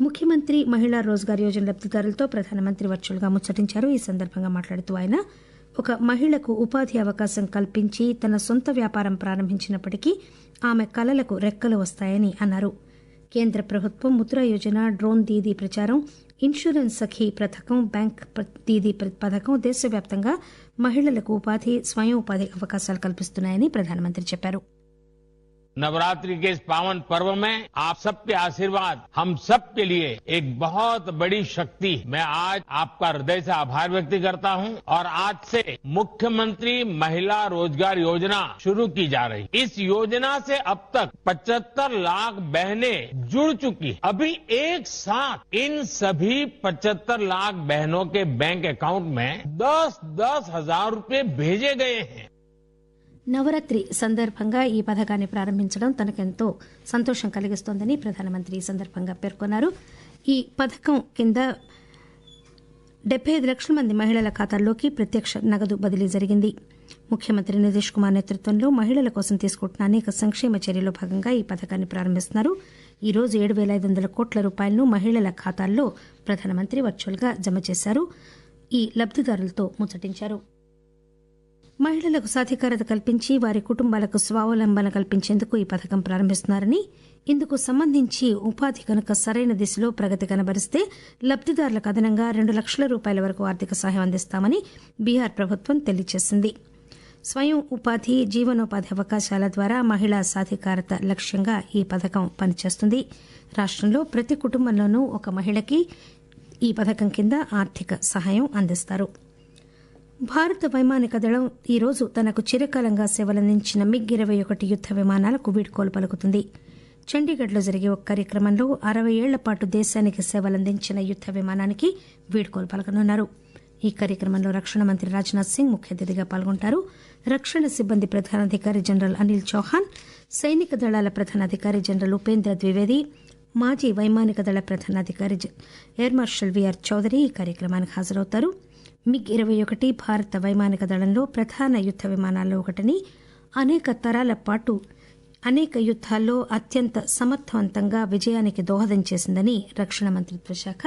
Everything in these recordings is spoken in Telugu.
ముఖ్యమంత్రి మహిళా రోజ్గార్ యోజన లబ్దిదారులతో ప్రధానమంత్రి వర్చువల్గా ముచ్చటించారు. ఈ సందర్భంగా మాట్లాడుతూ ఆయన ఒక మహిళకు ఉపాధి అవకాశం కల్పించి తన సొంత వ్యాపారం ప్రారంభించినప్పటికీ ఆమె కలలకు రెక్కలు వస్తాయని అన్నారు. కేంద్ర ప్రభుత్వం ముద్రా యోజన, డ్రోన్ దీదీ ప్రచారం, ఇన్సూరెన్స్ సఖీ పథకం, బ్యాంక్ దీదీ పథకం దేశవ్యాప్తంగా మహిళలకు ఉపాధి, స్వయం ఉపాధి అవకాశాలు కల్పిస్తున్నాయని ప్రధానమంత్రి చెప్పారు. नवरात्रि के इस पावन पर्व में आप सबके आशीर्वाद हम सब के लिए एक बहुत बड़ी शक्ति। मैं आज आपका हृदय से आभार व्यक्त करता हूं और आज से मुख्यमंत्री महिला रोजगार योजना शुरू की जा रही। इस योजना से अब तक 75 लाख बहनें जुड़ चुकी। अभी एक साथ इन सभी 75 लाख बहनों के बैंक अकाउंट में 10-10 हजार रुपए भेजे गए हैं. నవరాత్రి సందర్భంగా ఈ పథకాన్ని ప్రారంభించడం తనకెంతో సంతోషం కలిగిస్తోందని ప్రధానమంత్రి ఈ సందర్భంగా పేర్కొన్నారు. ఈ పథకం కింద 75 లక్షల మంది మహిళల ఖాతాల్లోకి ప్రత్యక్ష నగదు బదిలీ జరిగింది. ముఖ్యమంత్రి నితీష్ కుమార్ నేతృత్వంలో మహిళల కోసం తీసుకుంటున్న అనేక సంక్షేమ చర్యల్లో భాగంగా ఈ పథకాన్ని ప్రారంభిస్తున్నారు. ఈ రోజు 7,500 కోట్ల రూపాయలను మహిళల ఖాతాల్లో ప్రధానమంత్రి వర్చువల్గా జమ చేశారు. ఈ లబ్దిదారులతో ముచ్చటించారు. మహిళలకు సాధికారత కల్పించి వారి కుటుంబాలకు స్వావలంబన కల్పించేందుకు ఈ పథకం ప్రారంభిస్తున్నారని, ఇందుకు సంబంధించి ఉపాధి కనుక సరైన దిశలో ప్రగతి కనబరిస్తే లబ్దిదారులకు అదనంగా 2 లక్షల రూపాయల వరకు ఆర్థిక సహాయం అందిస్తామని బీహార్ ప్రభుత్వం తెలియజేసింది. స్వయం ఉపాధి, జీవనోపాధి అవకాశాల ద్వారా మహిళా సాధికారత లక్ష్యంగా ఈ పథకం పనిచేస్తుంది. రాష్టంలో ప్రతి కుటుంబంలోనూ ఒక మహిళకి ఈ పథకం కింద ఆర్థిక సహాయం అందిస్తారు. భారత వైమానిక దళం ఈరోజు తనకు చిరకాలంగా సేవలందించిన MiG-21 యుద్ద విమానాలకు వీడ్కోలు పలుకుతుంది. చండీగఢ్లో జరిగే ఒక కార్యక్రమంలో 60 ఏళ్ల పాటు దేశానికి సేవలందించిన యుద్ద విమానానికి వీడ్కోలు పలకనున్నారు. ఈ కార్యక్రమంలో రక్షణ మంత్రి రాజ్నాథ్ సింగ్ ముఖ్య అతిథిగా పాల్గొంటారు. రక్షణ సిబ్బంది ప్రధానాధికారి జనరల్ అనిల్ చౌహాన్, సైనిక దళాల ప్రధానాధికారి జనరల్ ఉపేంద్ర ద్వివేది, మాజీ వైమానిక దళ ప్రధానాధికారి ఎయిర్ మార్షల్ విఆర్ చౌదరి ఈ కార్యక్రమానికి హాజరవుతారు. MiG-21 భారత వైమానిక దళంలో ప్రధాన యుద్ద విమానాల్లో ఒకటని, అనేక తరాల పాటు అనేక యుద్దాల్లో అత్యంత సమర్థవంతంగా విజయానికి దోహదం చేసిందని రక్షణ మంత్రిత్వ శాఖ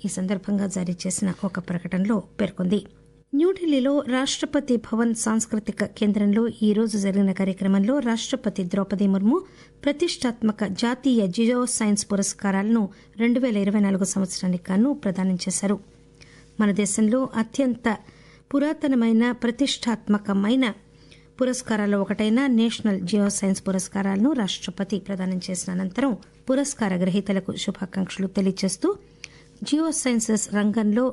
ఈ సందర్భంగా జారీ చేసిన ఒక ప్రకటనలో పేర్కొంది. న్యూఢిల్లీలో రాష్టపతి భవన్ సాంస్కృతిక కేంద్రంలో ఈ రోజు జరిగిన కార్యక్రమంలో రాష్టపతి ద్రౌపది ముర్ము ప్రతిష్టాత్మక జాతీయ జియో సైన్స్ పురస్కారాలను 2024 సంవత్సరానికి గాను ప్రదానం చేశారు. మన దేశంలో అత్యంత పురాతనమైన ప్రతిష్టాత్మకమైన పురస్కారాల్లో ఒకటైన నేషనల్ జియో సైన్స్ పురస్కారాలను రాష్టపతి ప్రదానం చేసిన అనంతరం పురస్కార గ్రహీతలకు శుభాకాంక్షలు తెలియజేస్తూ జియో సైన్సెస్ రంగంలో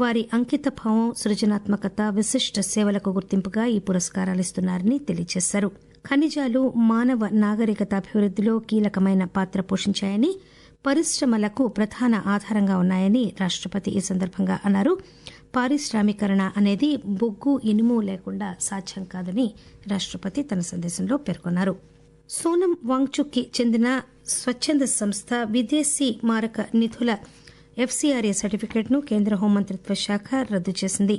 వారి అంకితభావం, సృజనాత్మకత, విశిష్ట సేవలకు గుర్తింపుగా ఈ పురస్కారాలు ఇస్తున్నారని తెలియజేశారు. ఖనిజాలు మానవ నాగరికత అభివృద్దిలో కీలకమైన పాత్ర పోషించాయని, పరిశ్రమలకు ప్రధాన ఆధారంగా ఉన్నాయని రాష్టపతి ఈ సందర్భంగా అన్నారు. పారిశ్రామీకరణ అనేది బొగ్గు, ఇనుము లేకుండా సాధ్యం కాదని రాష్టపతి తన సందేశంలో పేర్కొన్నారు. సోనం వాంగ్చుక్కి చెందిన స్వచ్ఛంద సంస్థ విదేశీ మారక నిధుల FCRA సర్టిఫికెట్ను కేంద్ర హోంమంత్రిత్వ శాఖ రద్దు చేసింది.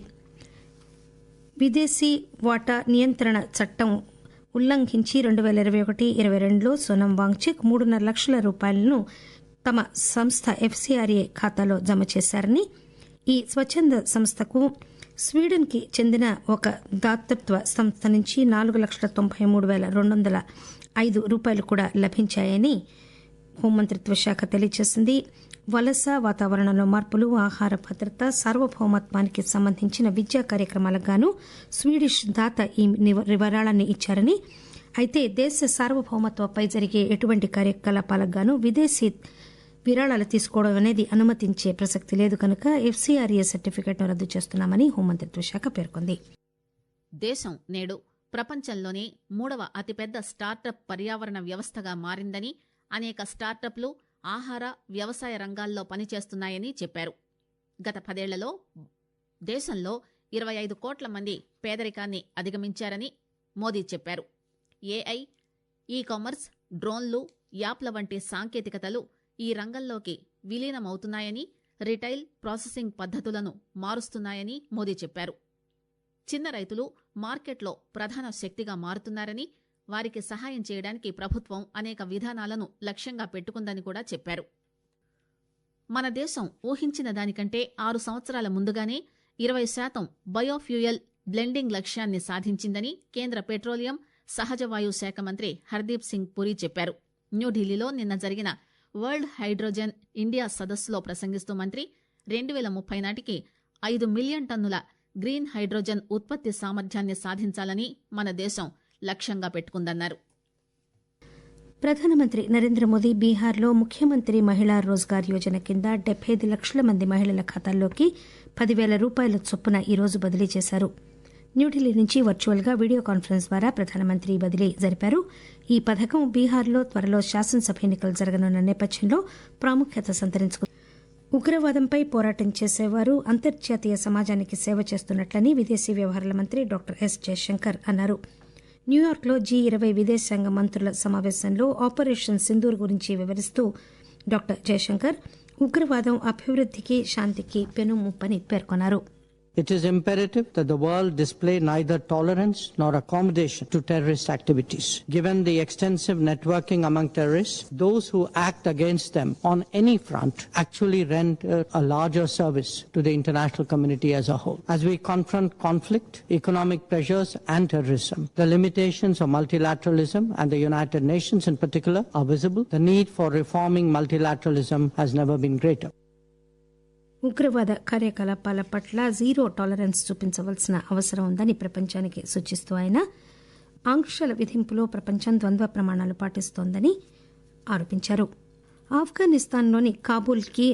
విదేశీ వాటా నియంత్రణ చట్టం ఉల్లంఘించి 2021-22లో సోనం వాంగ్చుక్ 3.5 లక్షల రూపాయలను తమ సంస్థ FCRA ఖాతాలో జమ చేశారని, ఈ స్వచ్ఛంద సంస్థకు స్వీడన్కి చెందిన ఒక దాతృత్వ సంస్థ నుంచి 4,93,205 రూపాయలు కూడా లభించాయని హోంమంత్రిత్వ శాఖ తెలియజేసింది. వలస, వాతావరణంలో మార్పులు, ఆహార భద్రత, సార్వభౌమత్వానికి సంబంధించిన విద్యా కార్యక్రమాలకు గాను స్వీడిష్ దాత ఈ విరాళాన్ని ఇచ్చారని, అయితే దేశ సార్వభౌమత్వంపై జరిగే ఎటువంటి కార్యకలాపాలకు గాను విదేశీ విరాళాలు తీసుకోవడం అనేది అనుమతించే ప్రసక్తి లేదు కనుక FCRA సర్టిఫికెట్ను రద్దు చేస్తున్నామని హోంమంత్రిత్వ శాఖ పేర్కొంది. దేశం నేడు ప్రపంచంలోనే 3వ అతిపెద్ద స్టార్టప్ పర్యావరణ వ్యవస్థగా మారిందని, అనేక స్టార్టప్లు ఆహార, వ్యవసాయ రంగాల్లో పనిచేస్తున్నాయని చెప్పారు. గత 10 ఏళ్లలో దేశంలో 25 కోట్ల మంది పేదరికాన్ని అధిగమించారని మోదీ చెప్పారు. AI, ఈ-కామర్స్, డ్రోన్లు, యాప్ల వంటి సాంకేతికతలు ఈ రంగంలోకి విలీనమవుతున్నాయని, రిటైల్, ప్రాసెసింగ్ పద్ధతులను మారుస్తున్నాయని మోదీ చెప్పారు. చిన్న రైతులు మార్కెట్లో ప్రధాన శక్తిగా మారుతున్నారని, వారికి సహాయం చేయడానికి ప్రభుత్వం అనేక విధానాలను లక్ష్యంగా పెట్టుకుందని కూడా చెప్పారు. మన దేశం ఊహించిన దానికంటే 6 సంవత్సరాల ముందుగానే 20% బయోఫ్యూయల్ బ్లెండింగ్ లక్ష్యాన్ని సాధించిందని కేంద్ర పెట్రోలియం సహజ వాయు శాఖ మంత్రి హర్దీప్ సింగ్ పురి చెప్పారు. న్యూఢిల్లీలో నిన్న జరిగిన వరల్డ్ హైడ్రోజన్ ఇండియా సదస్సులో ప్రసంగిస్తూ మంత్రి 2030 నాటికి 5 మిలియన్ టన్నుల గ్రీన్ హైడ్రోజన్ ఉత్పత్తి సామర్థ్యాన్ని సాధించాలని మన దేశం లక్ష్యంగా పెట్టుకుందన్నారు. ప్రధానమంత్రి నరేంద్ర మోదీ బీహార్లో ముఖ్యమంత్రి మహిళా రోజ్గార్ యోజన కింద 75 లక్షల మంది మహిళల ఖాతాల్లోకి 10,000 రూపాయల చొప్పున ఈరోజు బదిలీ చేశారు. న్యూఢిల్లీ నుంచి వర్చువల్గా వీడియో కాన్ఫరెన్స్ ద్వారా ప్రధానమంత్రి బదిలీ జరిపారు. ఈ పథకం బీహార్లో త్వరలో శాసనసభ ఎన్నికలు జరగనున్న నేపథ్యంలో ప్రాముఖ్యత సంతరించుకుంది. ఉగ్రవాదంపై పోరాటం చేసేవారు అంతర్జాతీయ సమాజానికి సేవ చేస్తున్నట్లని విదేశీ వ్యవహారాల మంత్రి డాక్టర్ ఎస్ జయశంకర్ అన్నారు. న్యూయార్క్లో G20 విదేశాంగ మంత్రుల సమావేశంలో ఆపరేషన్ సింధూర్ గురించి వివరిస్తూ డాక్టర్ జయశంకర్ ఉగ్రవాదం అభివృద్దికి శాంతికి పెనుముప్పని పేర్కొన్నారు. It is imperative that the world display neither tolerance nor accommodation to terrorist activities. Given the extensive networking among terrorists, those who act against them on any front actually render a larger service to the international community as a whole. As we confront conflict, economic pressures and terrorism, the limitations of multilateralism and the United Nations in particular are visible. The need for reforming multilateralism has never been greater. ఉగ్రవాద కార్యకలాపాల పట్ల జీరో టాలరెన్స్ చూపించవలసిన అవసరం ఉందని ప్రపంచానికి సూచిస్తూ ఆయన ఆంక్షల విధింపులో ప్రపంచం ద్వంద్వ ప్రమాణాలు పాటిస్తోందని ఆరోపించారు. ఆఫ్ఘనిస్తాన్లోని కాబూల్కి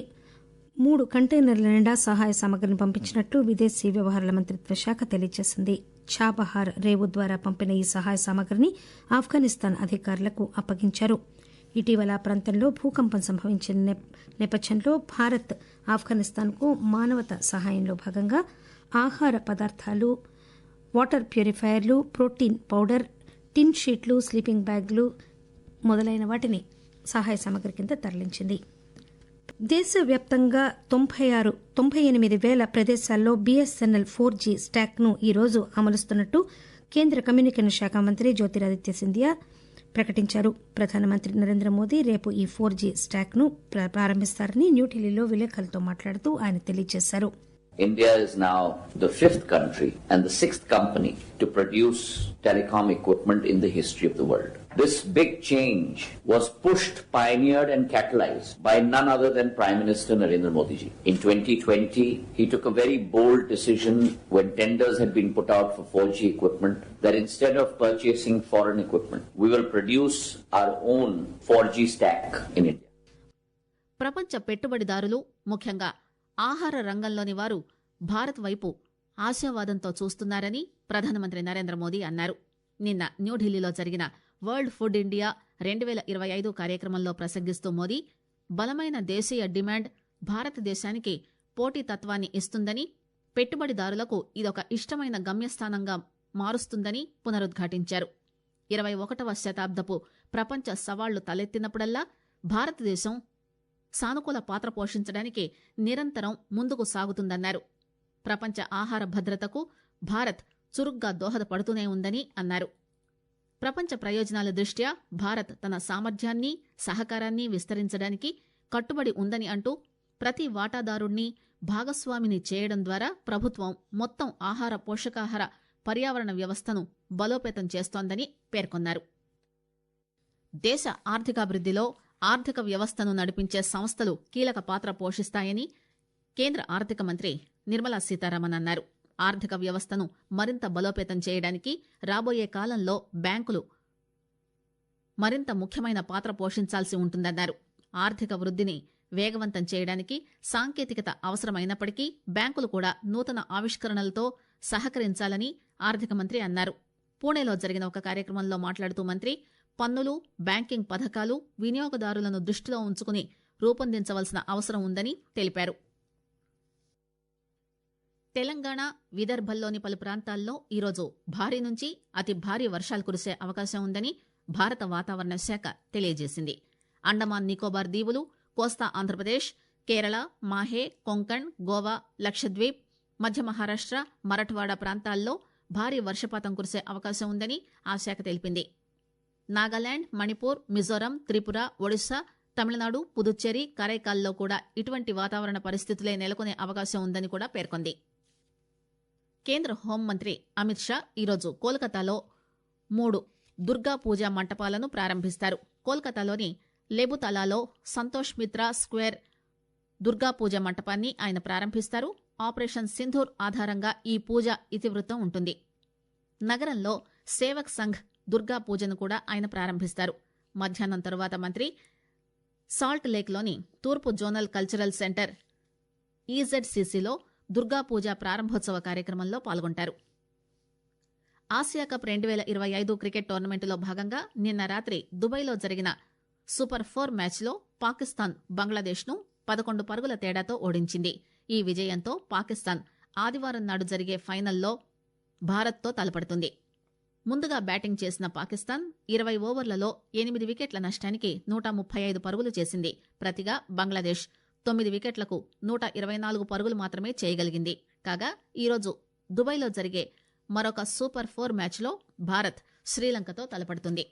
3 కంటైనర్ల నిండా సహాయ సామగ్రిని పంపించినట్లు విదేశీ వ్యవహారాల మంత్రిత్వ శాఖ తెలియజేసింది. చాబహార్ రేవు ద్వారా పంపిన ఈ సహాయ సామగ్రిని ఆఫ్ఘనిస్తాన్ అధికారులకు అప్పగించారు. ఇటీవల ఆ ప్రాంతంలో భూకంపం సంభవించిన నేపథ్యంలో భారత్ ఆఫ్ఘనిస్తాన్కు మానవతా సహాయంలో భాగంగా ఆహార పదార్థాలు, వాటర్ ప్యూరిఫైయర్లు, ప్రోటీన్ పౌడర్, టిన్ షీట్లు, స్లీపింగ్ బ్యాగ్లు మొదలైన వాటిని సహాయ సామగ్రి కింద తరలించింది. దేశవ్యాప్తంగా 98,000 ప్రదేశాల్లో BSNL 4G స్టాక్ను ఈరోజు అమలుస్తున్నట్టు కేంద్ర కమ్యూనికేషన్ శాఖ మంత్రి జ్యోతిరాదిత్య సింధియా ప్రకటించారు. ప్రధానమంత్రి నరేంద్ర మోదీ రేపు ఈ 4G స్టాక్ను ప్రారంభిస్తారని న్యూఢిల్లీలో విలేకరులతో మాట్లాడుతూ ఆయన తెలియజేశారు. India is now the 5th country and the 6th company to produce telecom equipment in the history of the world. This big change was pushed, pioneered and catalyzed by none other than Prime Minister Narendra Modi ji. In 2020, he took a very bold decision when tenders had been put out for 4G equipment that instead of purchasing foreign equipment, we will produce our own 4G stack in India. ప్రపంచ పెట్టుబడిదారులు ముఖ్యంగా ఆహార రంగంలోని వారు భారత్ వైపు ఆశావాదంతో చూస్తున్నారని ప్రధానమంత్రి నరేంద్ర మోదీ అన్నారు. నిన్న న్యూఢిల్లీలో జరిగిన వరల్డ్ ఫుడ్ ఇండియా 2025 కార్యక్రమంలో ప్రసంగిస్తూ మోదీ బలమైన దేశీయ డిమాండ్ భారతదేశానికి పోటీతత్వాన్ని ఇస్తుందని, పెట్టుబడిదారులకు ఇదొక ఇష్టమైన గమ్యస్థానంగా మారుస్తుందని పునరుద్ఘాటించారు. 21వ శతాబ్దపు ప్రపంచ సవాళ్లు తలెత్తినప్పుడల్లా భారతదేశం సానుకూల పాత్ర పోషించడానికి నిరంతరం ముందుకు సాగుతుందన్నారు. ప్రపంచ ఆహార భద్రతకు భారత్ చురుగ్గా దోహదపడుతూనే ఉందని అన్నారు. ప్రపంచ ప్రయోజనాల దృష్ట్యా భారత్ తన సామర్థ్యాన్ని, సహకారాన్ని విస్తరించడానికి కట్టుబడి ఉందని అంటూ ప్రతి వాటాదారుణ్ణి భాగస్వామిని చేయడం ద్వారా ప్రభుత్వం మొత్తం ఆహార పోషకాహార పర్యావరణ వ్యవస్థను బలోపేతం చేస్తోందని పేర్కొన్నారు. దేశ ఆర్థికాభివృద్దిలో ఆర్థిక వ్యవస్థను నడిపించే సంస్థలు కీలక పాత్ర పోషిస్తాయని కేంద్ర ఆర్థిక మంత్రి నిర్మలా సీతారామన్ అన్నారు. ఆర్థిక వ్యవస్థను మరింత బలోపేతం చేయడానికి రాబోయే కాలంలో బ్యాంకులు మరింత ముఖ్యమైన పాత్ర పోషించాల్సి ఉంటుందన్నారు. ఆర్థిక వృద్దిని వేగవంతం చేయడానికి సాంకేతికత అవసరమైనప్పటికీ బ్యాంకులు కూడా నూతన ఆవిష్కరణలతో సహకరించాలని ఆర్థిక మంత్రి అన్నారు. పూణేలో జరిగిన ఒక కార్యక్రమంలో మాట్లాడుతూ మంత్రి పన్నులు, బ్యాంకింగ్ పథకాలు వినియోగదారులను దృష్టిలో ఉంచుకుని రూపొందించవలసిన అవసరం ఉందని తెలిపారు. తెలంగాణ, విదర్భల్లోని పలు ప్రాంతాల్లో ఈరోజు భారీ నుంచి అతి భారీ వర్షాలు కురిసే అవకాశం ఉందని భారత వాతావరణ శాఖ తెలియజేసింది. అండమాన్ నికోబార్ దీవులు, కోస్తా ఆంధ్రప్రదేశ్, కేరళ, మాహే, కొంకణ్, గోవా, లక్షద్వీప్, మధ్య మహారాష్ట్ర, మరఠ్వాడా ప్రాంతాల్లో భారీ వర్షపాతం కురిసే అవకాశం ఉందని ఆ శాఖ తెలిపింది. నాగాలాండ్, మణిపూర్, మిజోరాం, త్రిపుర, ఒడిశా, తమిళనాడు, పుదుచ్చేరి, కరైకాల్లో కూడా ఇటువంటి వాతావరణ పరిస్థితులే నెలకొనే అవకాశం ఉందని కూడా పేర్కొంది. కేంద్ర హోంమంత్రి అమిత్ షా ఈరోజు కోల్కతాలో 3 దుర్గా పూజా మంటపాలను ప్రారంభిస్తారు. కోల్కతాలోని లెబుతలాలో సంతోష్ మిత్రా స్క్వేర్ దుర్గా పూజ మంటపాన్ని ఆయన ప్రారంభిస్తారు. ఆపరేషన్ సింధూర్ ఆధారంగా ఈ పూజ ఇతివృత్తం ఉంటుంది. నగరంలో సేవక్ సంఘ్ దుర్గా పూజను కూడా ఆయన ప్రారంభిస్తారు. మధ్యాహ్నం తరువాత మంత్రి సాల్ట్ లేక్లోని తూర్పు జోనల్ కల్చరల్ సెంటర్ ఈజెడ్సీసీలో దుర్గా పూజ ప్రారంభోత్సవ కార్యక్రమంలో పాల్గొంటారు. ఆసియా కప్ 2025 క్రికెట్ టోర్నమెంటులో భాగంగా నిన్న రాత్రి దుబాయ్లో జరిగిన సూపర్ 4 మ్యాచ్లో పాకిస్తాన్ బంగ్లాదేశ్ను 11 పరుగుల తేడాతో ఓడించింది. ఈ విజయంతో పాకిస్తాన్ ఆదివారం నాడు జరిగే ఫైనల్లో భారత్తో తలపడుతుంది. ముందుగా బ్యాటింగ్ చేసిన పాకిస్తాన్ 20 ఓవర్లలో 8 వికెట్ల నష్టానికి 135 పరుగులు చేసింది. ప్రతిగా బంగ్లాదేశ్ 9 వికెట్లకు 124 పరుగులు మాత్రమే చేయగలిగింది. కాగా ఈరోజు దుబాయ్లో జరిగే మరొక సూపర్ 4 మ్యాచ్లో భారత్ శ్రీలంకతో తలపడుతుంది.